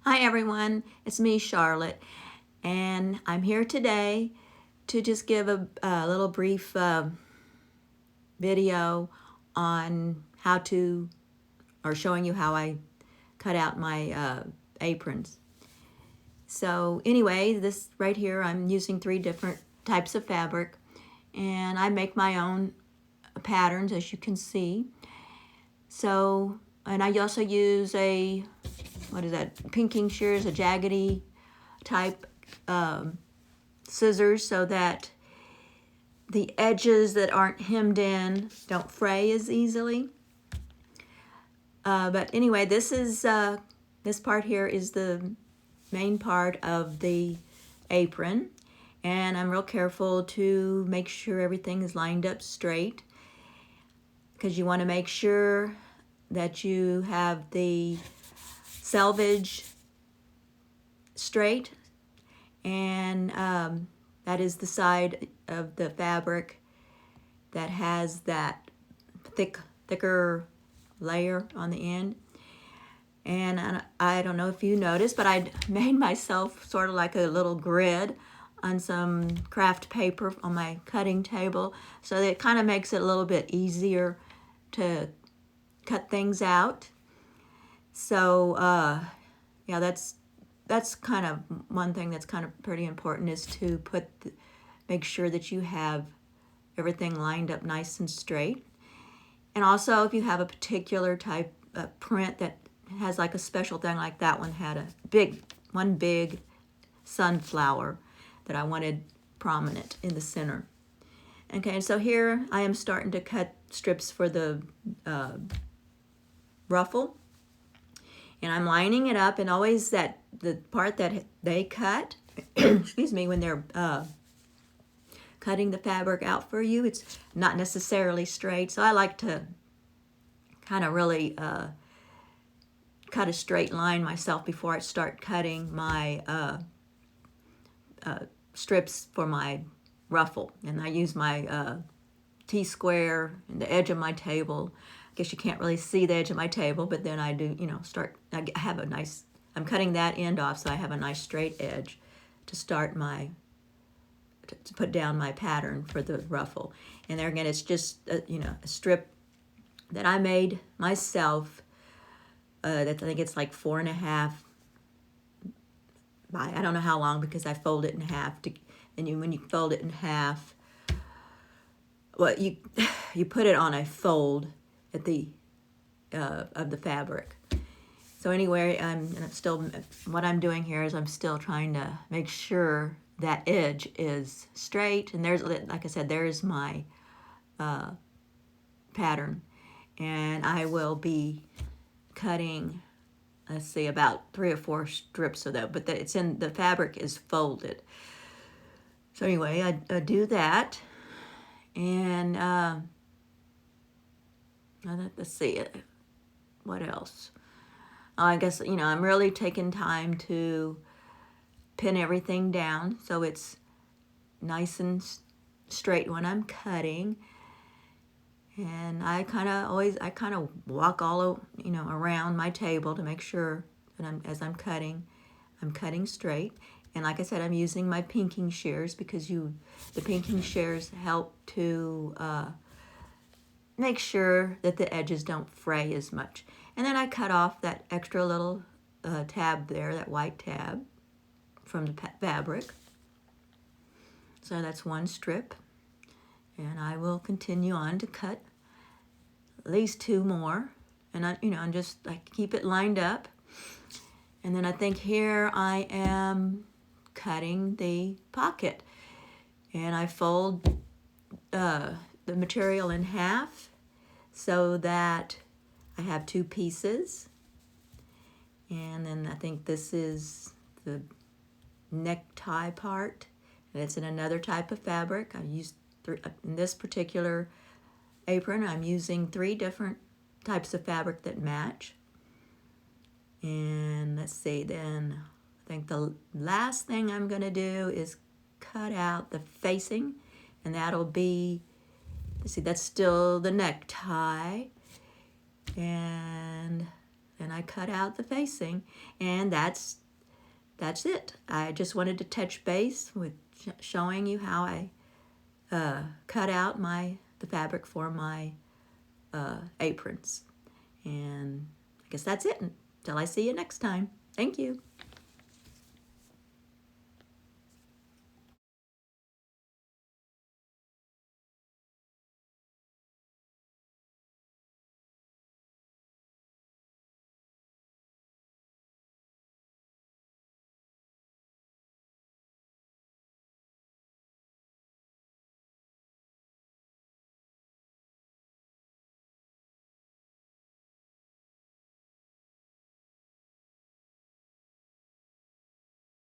Hi everyone, it's me Charlotte, and I'm here today to just give a little brief video on how to, or showing you how I cut out my aprons. So anyway, this right here, I'm using 3 different types of fabric, and I make my own patterns, as you can see. So, and I also use a, what is that, pinking shears, a jaggedy type scissors, so that the edges that aren't hemmed in don't fray as easily. But anyway, this part here is the main part of the apron, and I'm real careful to make sure everything is lined up straight, because you want to make sure that you have the selvage straight, and that is the side of the fabric that has that thicker layer on the end. And I don't know if you noticed, but I made myself sort of like a little grid on some craft paper on my cutting table, so that it kind of makes it a little bit easier to cut things out. So yeah, that's kind of one thing that's kind of pretty important, is to make sure that you have everything lined up nice and straight. And also, if you have a particular type of print that has like a special thing, like that one had one big sunflower that I wanted prominent in the center. Okay, so here I am starting to cut strips for the ruffle, and I'm lining it up, and always the part that they cut, excuse me, when they're cutting the fabric out for you, it's not necessarily straight. So I like to kind of really cut a straight line myself before I start cutting my strips for my ruffle. And I use my T-square and the edge of my table. I guess you can't really see the edge of my table, but then I do, I have a nice, I'm cutting that end off, so I have a nice straight edge to start to put down my pattern for the ruffle. And there again, it's just a strip that I made myself. That I think it's like 4.5 by, I don't know how long, because I fold it in half. And when you fold it in half, well, you put it on a fold at the of the fabric. So anyway, what I'm doing here is I'm still trying to make sure that edge is straight. And there's, like I said, there's my pattern, and I will be cutting, let's see, about 3 or 4 strips of that, but the fabric is folded. So anyway, I do that, and let's see, what else? I guess, I'm really taking time to pin everything down so it's nice and straight when I'm cutting. And I kind of walk all around my table to make sure that as I'm cutting straight. And like I said, I'm using my pinking shears, because the pinking shears help to make sure that the edges don't fray as much. And then I cut off that extra little tab there, that white tab from the fabric. So that's one strip. And I will continue on to cut at least 2 more. And I'm just like, keep it lined up. And then I think here I am cutting the pocket. And I fold the material in half so that I have 2 pieces. And then I think this is the necktie part. And it's in another type of fabric. I used in this particular apron, I'm using 3 different types of fabric that match. And let's see, then I think the last thing I'm going to do is cut out the facing, and that'll be, let's see, that's still the necktie. And and I cut out the facing, and that's it. I just wanted to touch base with showing you how I cut out the fabric for my aprons. And I guess that's it until I see you next time. Thank you.